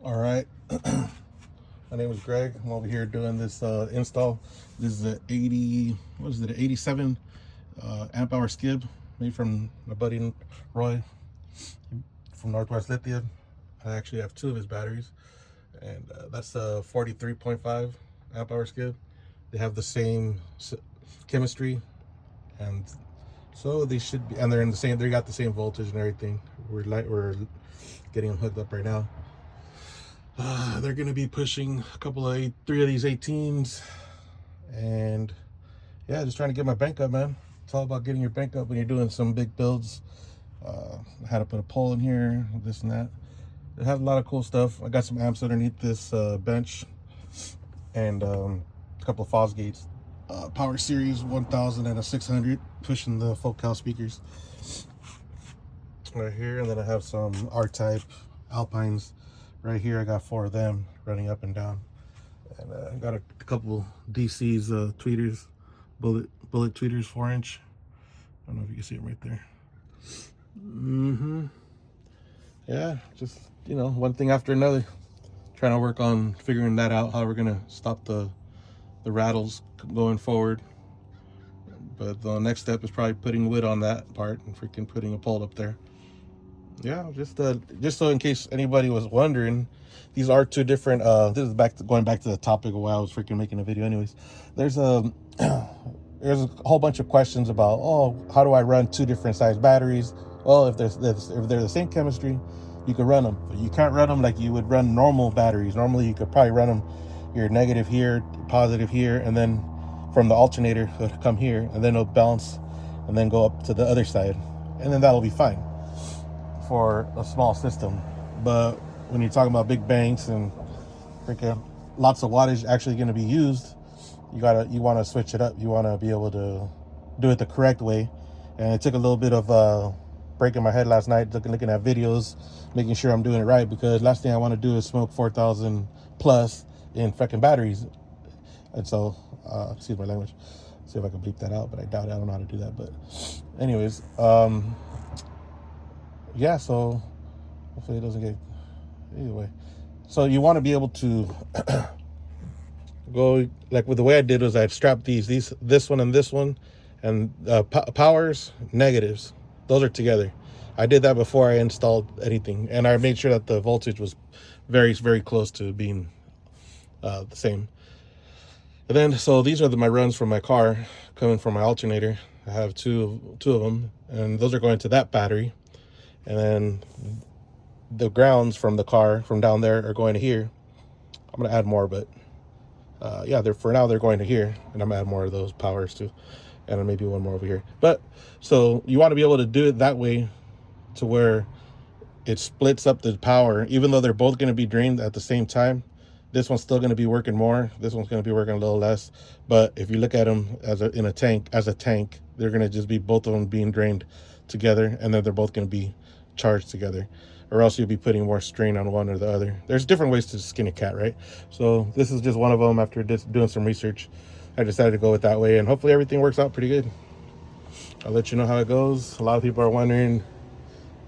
All right. My name is Greg. I'm over here doing this install. This is a 80, what is it, 87 amp hour Scib made from my buddy Roy from Northwest Lithium. I actually have two of his batteries, and that's a 43.5 amp hour Scib. They have the same chemistry, and so they should be, and they're in the same. They got the same voltage and everything. We're getting them hooked up right now. They're going to be pushing three of these 18s, and yeah, just trying to get my bank up, man. It's all about getting your bank up when you're doing some big builds. I had to put a pole in here, this and that. It has a lot of cool stuff. I got some amps underneath this bench, and a couple of Fosgates, Power Series 1000 and a 600, pushing the Focal speakers right here. And then I have some R-type Alpines right here. I got 4 of them running up and down, and I got a couple DC's tweeters, bullet tweeters, 4-inch. I don't know if you can see them right there. Yeah, just, you know, one thing after another, trying to work on figuring that out, how we're gonna stop the rattles going forward. But the next step is probably putting wood on that part and freaking putting a pole up there. Yeah, just so in case anybody was wondering, these are two different. This is going back to the topic of why I was freaking making a video. Anyways, there's a whole bunch of questions about, oh, how do I run two different size batteries? Well, if they're the same chemistry, you can run them, but you can't run them like you would run normal batteries. Normally, you could probably run them, your negative here, positive here, and then from the alternator it'll come here, and then it'll bounce, and then go up to the other side, and then that'll be fine for a small system. But when you're talking about big banks and freaking lots of wattage actually going to be used, you want to switch it up. You want to be able to do it the correct way. And it took a little bit of breaking my head last night, looking at videos, making sure I'm doing it right, because last thing I want to do is smoke 4,000 plus in freaking batteries. And so, excuse my language, see if I can bleep that out, but I doubt it. I don't know how to do that. But anyways, yeah, so hopefully it doesn't get, either way. So you want to be able to go, like with the way I did was I strapped this one and this one, and powers, negatives, those are together. I did that before I installed anything, and I made sure that the voltage was very, very close to being the same. And then, so these are my runs from my car coming from my alternator. I have two of them, and those are going to that battery. And then the grounds from the car from down there are going to here. I'm gonna add more, but yeah, for now they're going to here, and I'm gonna add more of those powers too, and then maybe one more over here. But so you want to be able to do it that way, to where it splits up the power, even though they're both going to be drained at the same time. This one's still going to be working more. This one's going to be working a little less. But if you look at them as a tank, they're going to just be both of them being drained together, and then they're both going to be charged together, or else you'll be putting more strain on one or the other. There's different ways to skin a cat, right? So this is just one of them. After doing some research, I decided to go with that way, and hopefully everything works out pretty good. I'll let you know how it goes. A lot of people are wondering,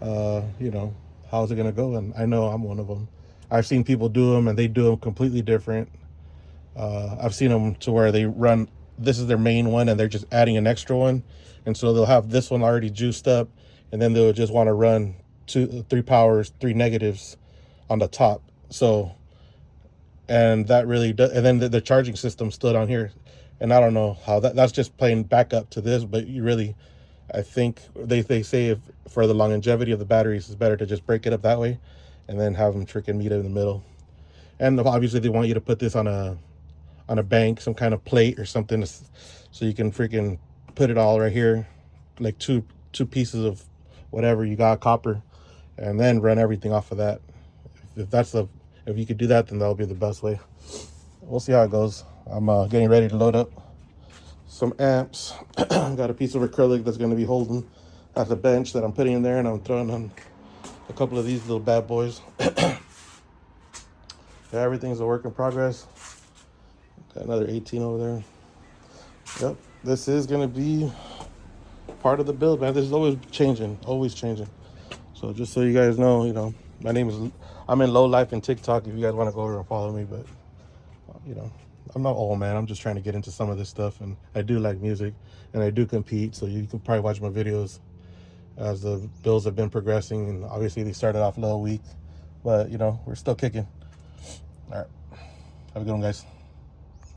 you know, how's it gonna go? And I know I'm one of them. I've seen people do them, and they do them completely different. I've seen them to where they run, this is their main one, and they're just adding an extra one, and so they'll have this one already juiced up, and then they'll just want to run 3 powers, 3 negatives on the top. So, and that really does, and then the charging system still down here, and I don't know how that's just playing backup to this, but you really, I think they say if for the longevity of the batteries, it's better to just break it up that way, and then have them freaking meet in the middle. And obviously they want you to put this on a bank, some kind of plate or something, so you can freaking put it all right here, like two pieces of whatever you got, copper, and then run everything off of that. If you could do that, then that'll be the best way. We'll see how it goes. I'm getting ready to load up some amps. Got a piece of acrylic that's going to be holding at the bench that I'm putting in there, and I'm throwing on a couple of these little bad boys. Yeah, everything's a work in progress. Got another 18 over there. Yep, this is going to be part of the build, man. This is always changing, always changing. So just so you guys know, you know, My name is, I'm in Low Life and TikTok if you guys want to go over and follow me. But, you know, I'm not old, man. I'm just trying to get into some of this stuff. And I do like music and I do compete. So you can probably watch my videos as the bills have been progressing. And obviously they started off low week, but, you know, we're still kicking. All right. Have a good one, guys.